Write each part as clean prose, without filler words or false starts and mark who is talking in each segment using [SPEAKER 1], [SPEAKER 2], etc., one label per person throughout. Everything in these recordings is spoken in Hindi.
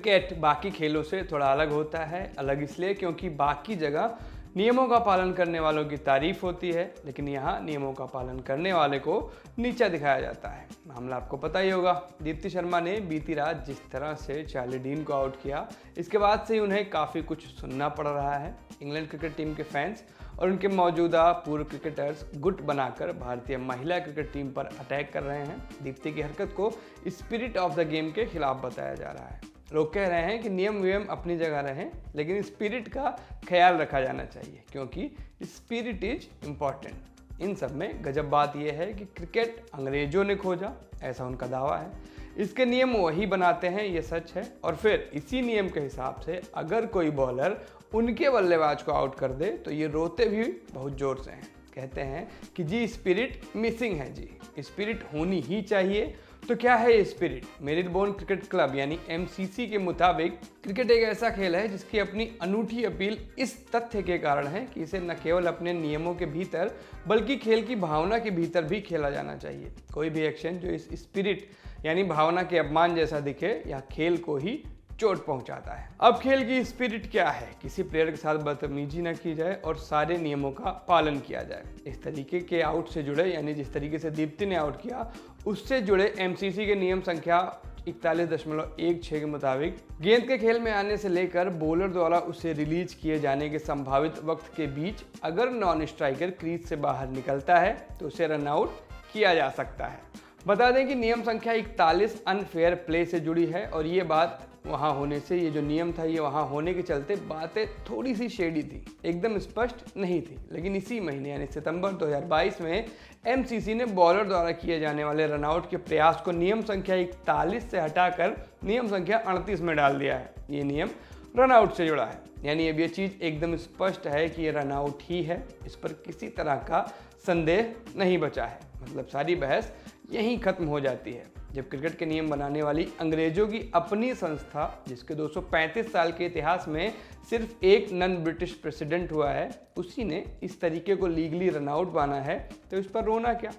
[SPEAKER 1] क्रिकेट बाकी खेलों से थोड़ा अलग होता है। अलग इसलिए क्योंकि बाकी जगह नियमों का पालन करने वालों की तारीफ होती है, लेकिन यहाँ नियमों का पालन करने वाले को नीचा दिखाया जाता है। मामला आपको पता ही होगा, दीप्ति शर्मा ने बीती रात जिस तरह से चार्ली डीन को आउट किया, इसके बाद से उन्हें काफ़ी कुछ सुनना पड़ रहा है। इंग्लैंड क्रिकेट टीम के फैंस और उनके मौजूदा पूर्व क्रिकेटर्स गुट बनाकर भारतीय महिला क्रिकेट टीम पर अटैक कर रहे हैं। दीप्ति की हरकत को स्पिरिट ऑफ द गेम के खिलाफ बताया जा रहा है। लोग कह रहे हैं कि नियम वियम अपनी जगह रहें, लेकिन स्पिरिट का ख्याल रखा जाना चाहिए, क्योंकि स्पिरिट इज इम्पॉर्टेंट। इन सब में गजब बात यह है कि क्रिकेट अंग्रेजों ने खोजा, ऐसा उनका दावा है। इसके नियम वही बनाते हैं, ये सच है। और फिर इसी नियम के हिसाब से अगर कोई बॉलर उनके बल्लेबाज को आउट कर दे तो ये रोते भी बहुत ज़ोर से हैं। कहते हैं कि जी स्पिरिट मिसिंग है, जी स्पिरिट होनी ही चाहिए। तो क्या है ये स्पिरिट? मेरिलबोर्न क्रिकेट क्लब यानी MCC के मुताबिक क्रिकेट एक ऐसा खेल है जिसकी अपनी अनूठी अपील इस तथ्य के कारण है कि इसे न केवल अपने नियमों के भीतर बल्कि खेल की भावना के भीतर भी खेला जाना चाहिए। कोई भी एक्शन जो इस स्पिरिट यानी भावना के अपमान जैसा दिखे या खेल को ही चोट पहुंचाता है। अब खेल की स्पिरिट क्या है? किसी प्लेयर के साथ बदतमीजी न की जाए और सारे नियमों का पालन किया जाए। इस तरीके के आउट से जुड़े यानी जिस तरीके से दीप्ति ने आउट किया उससे जुड़े MCC के नियम संख्या 41.16 के मुताबिक गेंद के खेल में आने से लेकर बॉलर द्वारा उसे रिलीज किए जाने के संभावित वक्त के बीच अगर नॉन स्ट्राइकर क्रीज से बाहर निकलता है तो उसे रन आउट किया जा सकता है। बता दें कि नियम संख्या 41 अनफेयर प्ले से जुड़ी है और ये बात वहाँ होने से, ये जो नियम था ये वहाँ होने के चलते बातें थोड़ी सी शेडी थी, एकदम स्पष्ट नहीं थी। लेकिन इसी महीने यानी सितंबर 2022 में MCC ने बॉलर द्वारा किए जाने वाले रनआउट के प्रयास को नियम संख्या 41 से हटाकर नियम संख्या 38 में डाल दिया है। ये नियम रनआउट से जुड़ा है, यानी अब ये चीज़ एकदम स्पष्ट है कि ये रनआउट ही है, इस पर किसी तरह का संदेह नहीं बचा है। मतलब सारी बहस यहीं खत्म हो जाती है। जब क्रिकेट के नियम बनाने वाली अंग्रेजों की अपनी संस्था, जिसके 235 साल के इतिहास में सिर्फ एक नॉन ब्रिटिश प्रेसिडेंट हुआ है, उसी ने इस तरीके को लीगली रनआउट माना है, तो इस पर रोना क्या?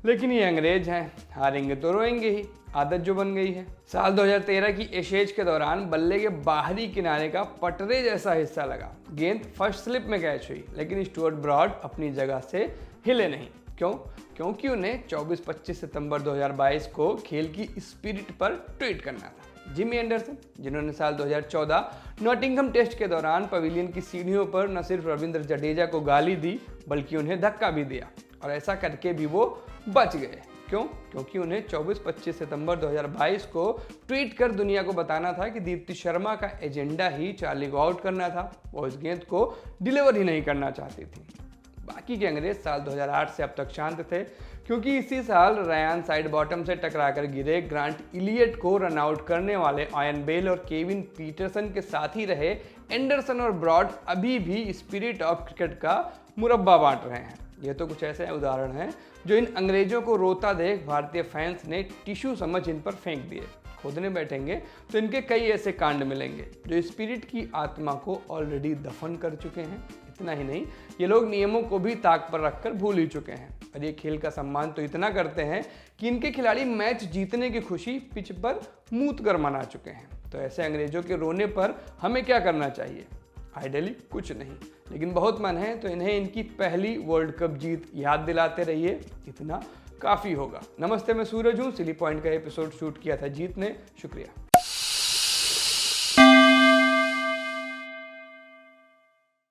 [SPEAKER 1] लेकिन ये अंग्रेज हैं, हारेंगे तो रोएंगे ही, आदत जो बन गई है। साल 2013 की एशेज के दौरान बल्ले के बाहरी किनारे का पटरे जैसा हिस्सा लगा, गेंद फर्स्ट स्लिप में कैच हुई, लेकिन स्टुअर्ट ब्रॉड अपनी जगह से हिले नहीं। क्यों? क्योंकि उन्हें 24-25 सितंबर 2022 को खेल की स्पिरिट पर ट्वीट करना था। जिमी एंडरसन, जिन्होंने साल 2014 नॉटिंघम टेस्ट के दौरान पवेलियन की सीढ़ियों पर न सिर्फ रविंद्र जडेजा को गाली दी बल्कि उन्हें धक्का भी दिया, और ऐसा करके भी वो बच गए। क्यों? क्योंकि उन्हें 24-25 सितंबर 2022 को ट्वीट कर दुनिया को बताना था कि दीप्ति शर्मा का एजेंडा ही चार्ली को आउट करना था, वो इस गेंद को डिलीवर ही नहीं करना चाहती थी। बाकी के अंग्रेज साल 2008 से अब तक शांत थे, क्योंकि इसी साल रयान साइड बॉटम से टकराकर गिरे ग्रांट इलियट को रनआउट करने वाले आयन बेल और केविन पीटरसन के साथ ही रहे एंडरसन और ब्रॉड अभी भी स्पिरिट ऑफ क्रिकेट का मुरब्बा बांट रहे हैं। ये तो कुछ ऐसे उदाहरण हैं जो इन अंग्रेजों को रोता देख भारतीय फैंस ने टिश्यू समझ इन पर फेंक दिए। खोदने बैठेंगे तो इनके कई ऐसे कांड मिलेंगे जो स्पिरिट की आत्मा को ऑलरेडी दफन कर चुके हैं। इतना ही नहीं, ये लोग नियमों को भी ताक पर रखकर भूल ही चुके हैं, और ये खेल का सम्मान तो इतना करते हैं कि इनके खिलाड़ी मैच जीतने की खुशी पिच पर मूत कर मना चुके हैं। तो ऐसे अंग्रेजों के रोने पर हमें क्या करना चाहिए? आइडियली कुछ नहीं, लेकिन बहुत मन है तो इन्हें इनकी पहली वर्ल्ड कप जीत याद दिलाते रहिए, इतना काफ़ी होगा। नमस्ते, मैं सूरज हूँ। सिली पॉइंट का एपिसोड शूट किया था जीत ने, शुक्रिया।